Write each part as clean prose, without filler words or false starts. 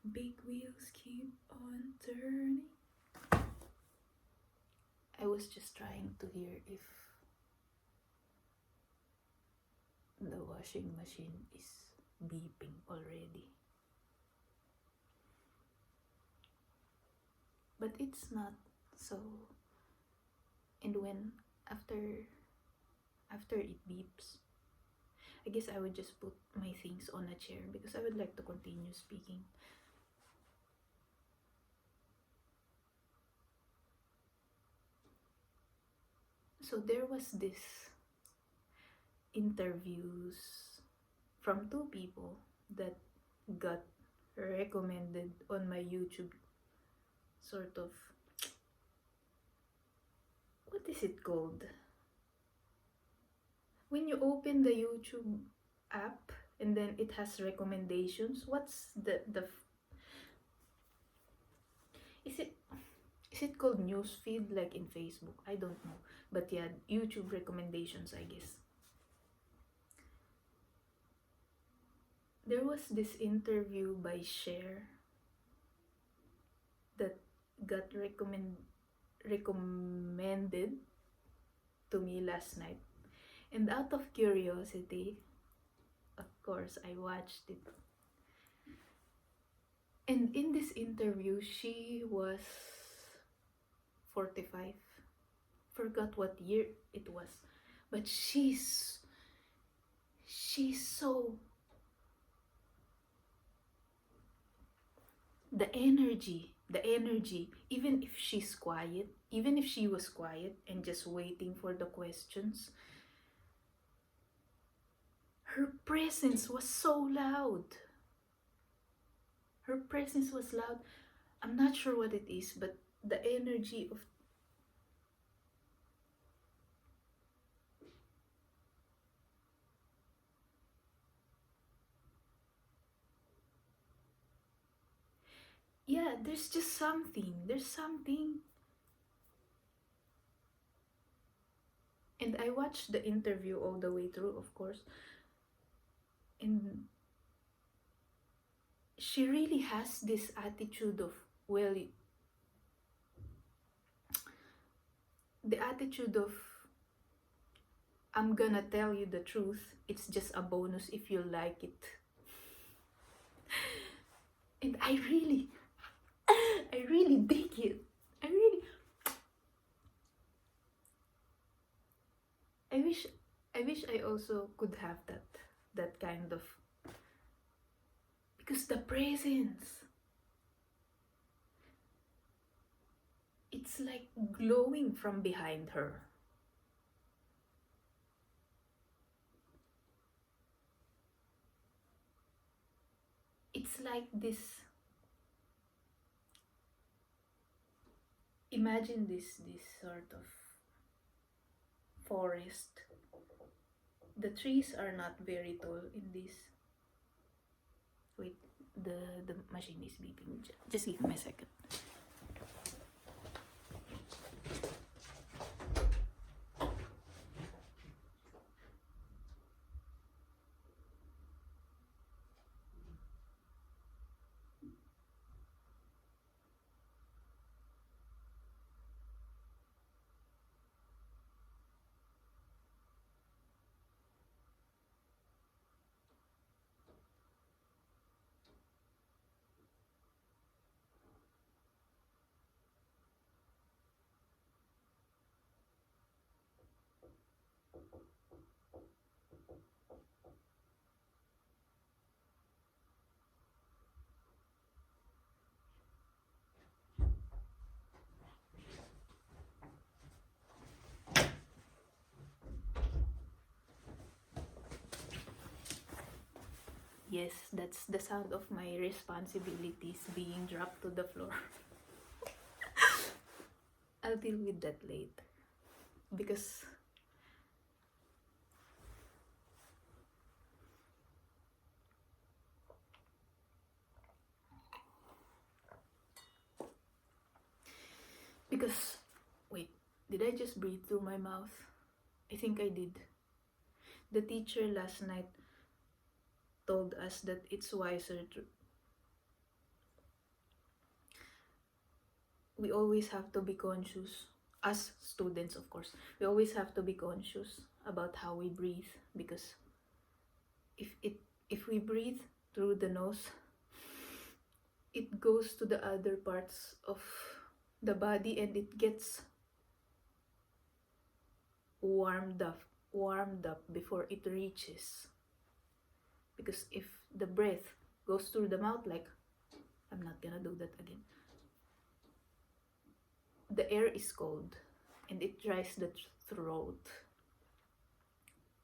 Big wheels keep on turning. I was just trying to hear if the washing machine is beeping already. But it's not. So, and when after it beeps, I guess I would just put my things on a chair because I would like to continue speaking. So there was this interviews from two people that got recommended on my YouTube, sort of, what is it called? When you open the YouTube app and then it has recommendations, what's the is it called newsfeed like in Facebook? I don't know. But yeah, YouTube recommendations, I guess. There was this interview by Cher that got recommended to me last night. And out of curiosity, of course, I watched it. And in this interview, she was 45. Forgot what year it was. But she's so, the energy, even if she's quiet, even if she was quiet and just waiting for the questions, her presence was so loud. Her presence was loud. I'm not sure what it is, but the energy of, yeah, there's just something. There's something. And I watched the interview all the way through, of course. And she really has this attitude of, well, the attitude of, I'm gonna tell you the truth. It's just a bonus if you like it. And I really dig it. I wish I also could have that kind of, because the presence, it's like glowing from behind her. It's like this, imagine this sort of forest. The trees are not very tall in this. Wait, the machine is beeping. Just give me a second. Yes, that's the sound of my responsibilities being dropped to the floor. I'll deal with that later. Because wait, did I just breathe through my mouth? I think I did. The teacher last night told us that it's wiser to, we always have to be conscious, as students of course, we always have to be conscious about how we breathe, because if it if we breathe through the nose, it goes to the other parts of the body and it gets warmed up before it reaches. Because if the breath goes through the mouth, like, I'm not gonna do that again, the air is cold and it dries the throat,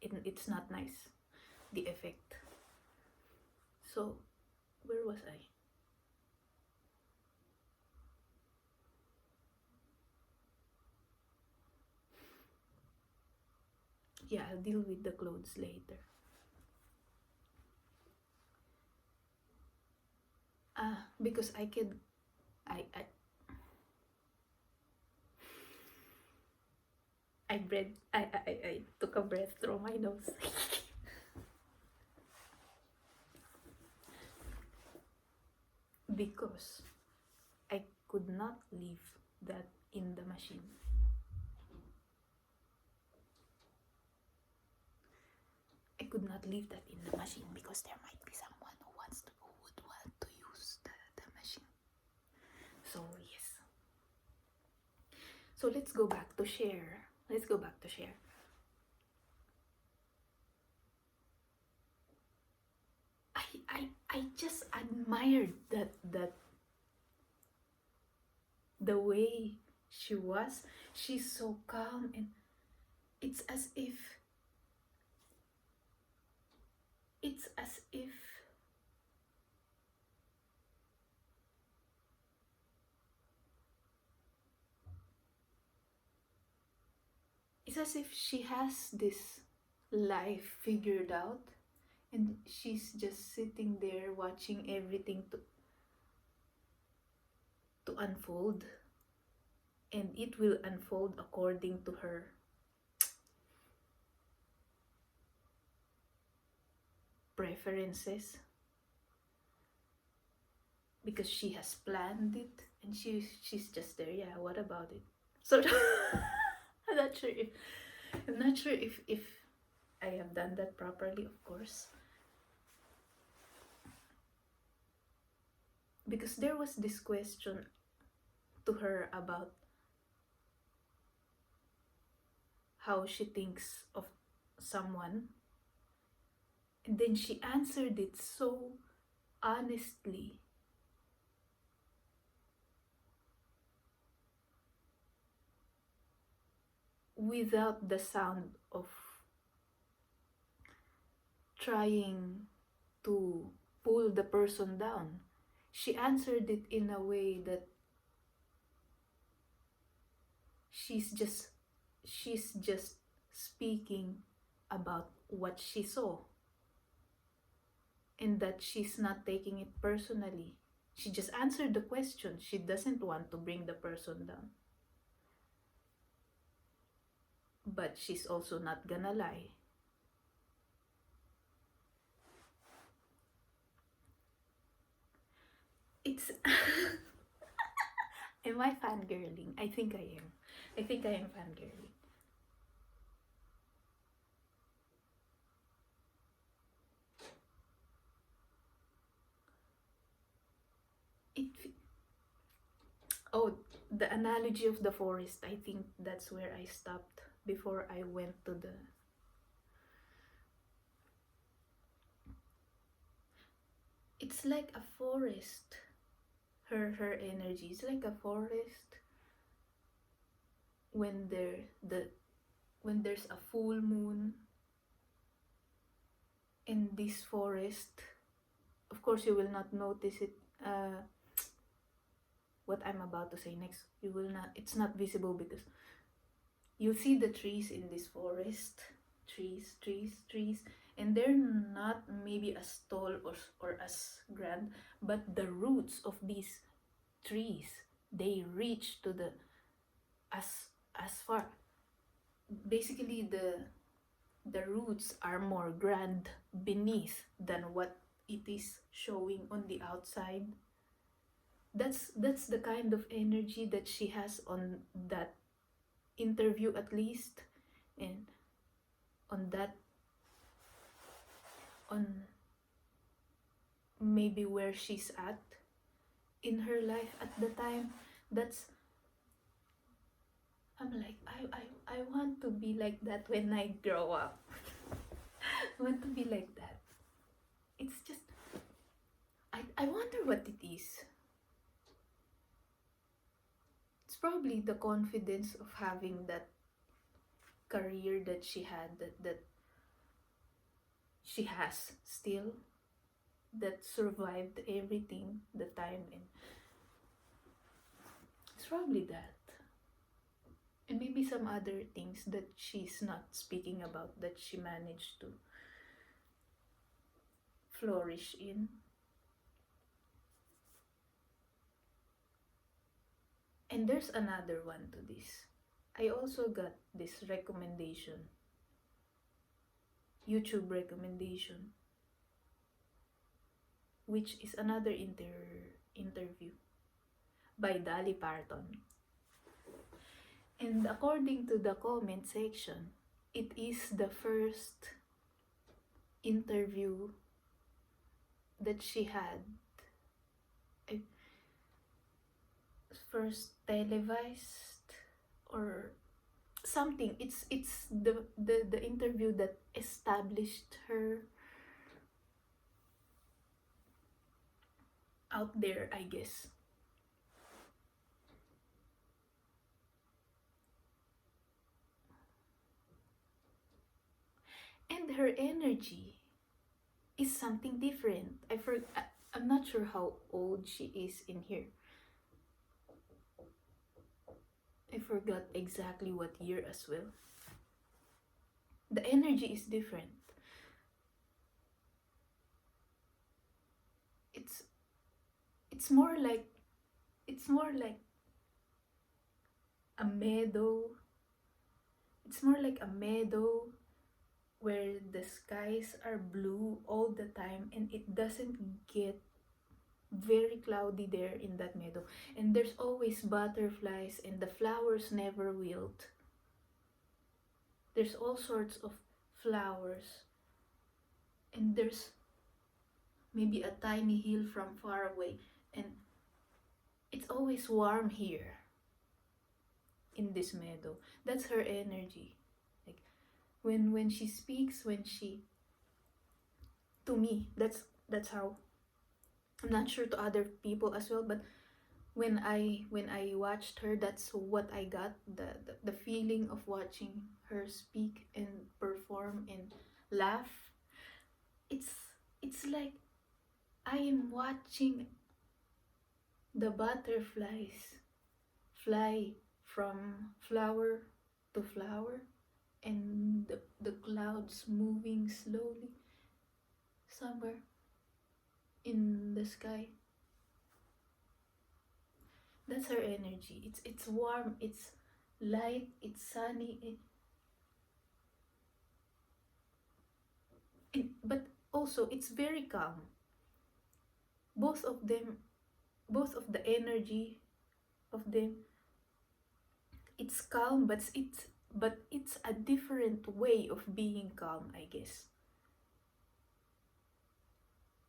and it's not nice, the effect. So where was I? Yeah, I'll deal with the clothes later. Because I took a breath through my nose. Because I could not leave that in the machine. I could not leave that in the machine because there might be someone who would want to use the machine. So yes. So let's go back to Cher. I just admired that the way she was. She's so calm, and it's as if it's as if it's as if she has this life figured out, and she's just sitting there watching everything to unfold, and it will unfold according to her preferences, because she has planned it, and she's just there. Yeah, what about it? So I'm not sure if I have done that properly, of course, because there was this question to her about how she thinks of someone, and then she answered it so honestly, without the sound of trying to pull the person down. She answered it in a way that she's just speaking about what she saw, and that she's not taking it personally. She just answered the question. She doesn't want to bring the person down. But she's also not gonna lie. It's am I fangirling? I think I am. I think I am fangirling. It oh, the analogy of the forest, I think that's where I stopped before I went to the it's like a forest. Her energy is like a forest when there's a full moon in this forest. Of course you will not notice it, what I'm about to say next. You will not, it's not visible, because you see the trees in this forest, trees, and they're not maybe as tall or as grand, but the roots of these trees, they reach to the as far. Basically, the roots are more grand beneath than what it is showing on the outside. That's the kind of energy that she has on that interview, at least, and on that, on maybe where she's at in her life at the time. That's I'm like, I want to be like that when I grow up. I want to be like that. It's just, I wonder what it is. It's probably the confidence of having that career that she had, that she has still, that survived everything, the time, and it's probably that. And maybe some other things that she's not speaking about that she managed to flourish in. And there's another one to this. I also got this recommendation, YouTube recommendation, which is another interview by Dolly Parton. And according to the comment section, it is the first interview that she had, first televised or something. It's the interview that established her out there, I guess. And her energy is something different. I'm not sure how old she is in here. I forgot exactly what year as well. The energy is different. It's it's more like it's more like a meadow. It's more like a meadow where the skies are blue all the time, and it doesn't get very cloudy there in that meadow, and there's always butterflies and the flowers never wilt. There's all sorts of flowers, and there's maybe a tiny hill from far away, and it's always warm here in this meadow. That's her energy. Like when she speaks, when she, to me, that's how. I'm not sure to other people as well, but when I watched her, that's what I got, the feeling of watching her speak and perform and laugh. It's it's like I am watching the butterflies fly from flower to flower, and the clouds moving slowly somewhere in the sky. That's her energy. It's warm, it's light, it's sunny, but also it's very calm. Both of them, both of the energy of them, it's calm, but it's a different way of being calm, I guess.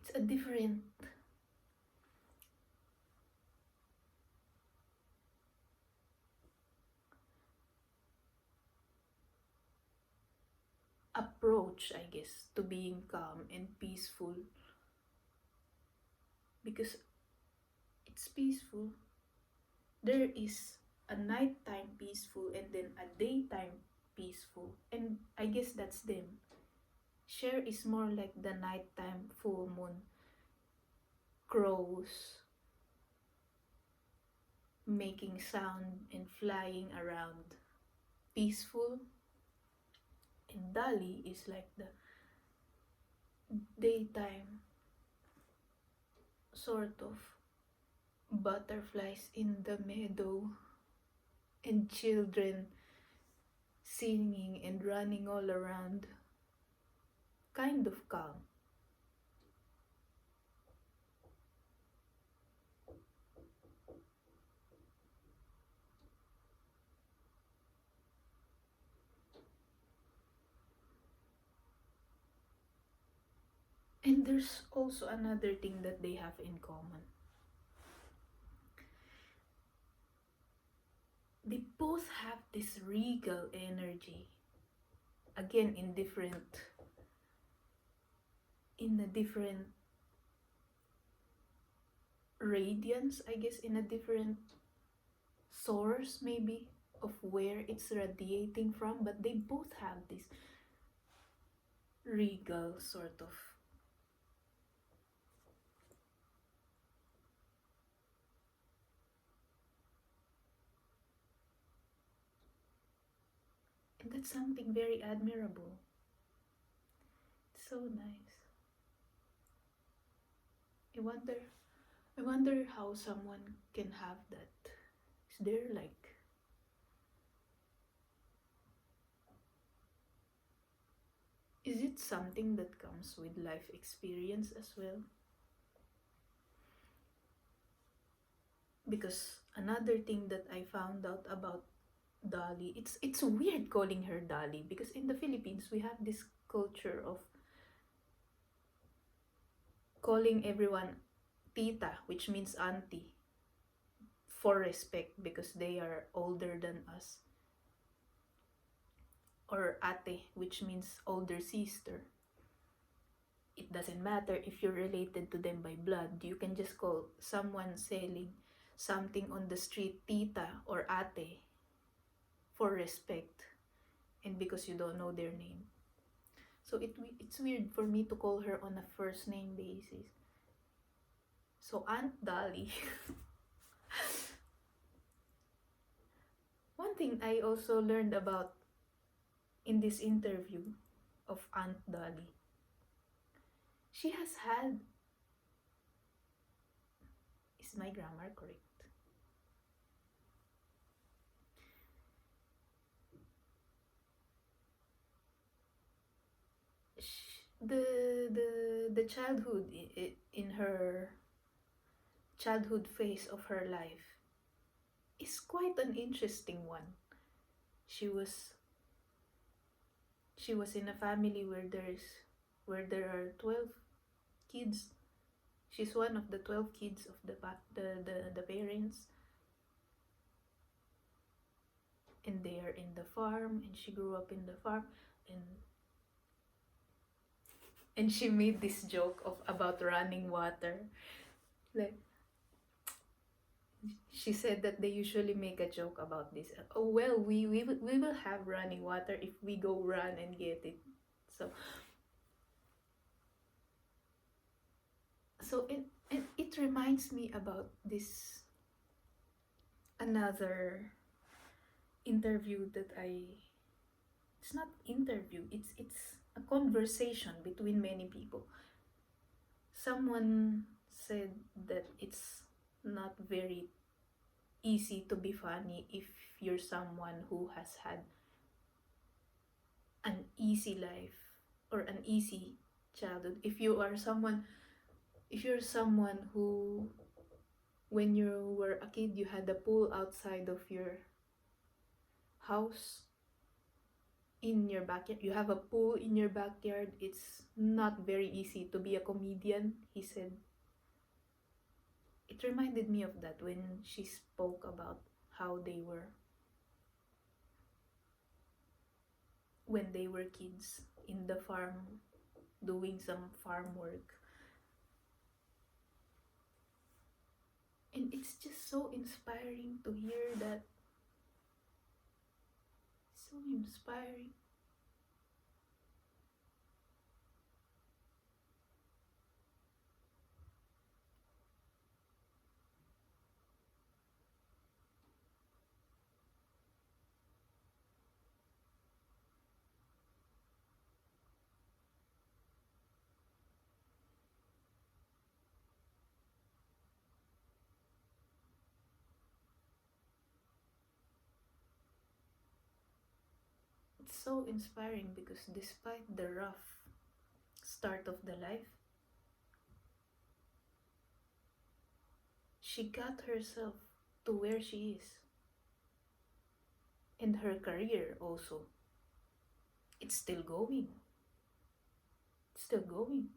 It's a different approach, I guess, to being calm and peaceful, because it's peaceful. There is a nighttime peaceful and then a daytime peaceful, and I guess that's them. Cher is more like the nighttime full moon, crows making sound and flying around, peaceful. And Dolly is like the daytime sort of butterflies in the meadow and children singing and running all around, kind of calm. And there's also another thing that they have in common. They both have this regal energy. Again, in a different radiance, I guess, in a different source maybe of where it's radiating from, but they both have this regal sort of. And that's something very admirable. It's so nice. I wonder I wonder how someone can have that. Is there like, is it something that comes with life experience as well? Because another thing that I found out about Dolly, it's weird calling her Dolly because in the Philippines we have this culture of calling everyone tita, which means auntie, for respect because they are older than us, or ate, which means older sister. It doesn't matter if you're related to them by blood. You can just call someone selling something on the street tita or ate for respect and because you don't know their name. So it's weird for me to call her on a first name basis. So Aunt Dolly. One thing I also learned about in this interview of Aunt Dolly, she has had, is my grammar correct? The childhood in her childhood phase of her life is quite an interesting one. She was she was in a family where there are 12 kids. She's one of the 12 kids of the parents, and they are in the farm, and she grew up in the farm, and she made this joke of about running water. Like, she said that they usually make a joke about this. Oh well, we will have running water if we go run and get it. So it reminds me about this another interview that I it's not interview, it's a conversation between many people. Someone said that it's not very easy to be funny if you're someone who has had an easy life or an easy childhood. If you're someone who, when you were a kid, you had a pool outside of your house, in your backyard, you have a pool in your backyard, it's not very easy to be a comedian, he said. It reminded me of that when she spoke about how they were when they were kids in the farm doing some farm work. And it's just so inspiring to hear that. So inspiring. It's so inspiring because despite the rough start of the life, she got herself to where she is. And her career also. It's still going. It's still going.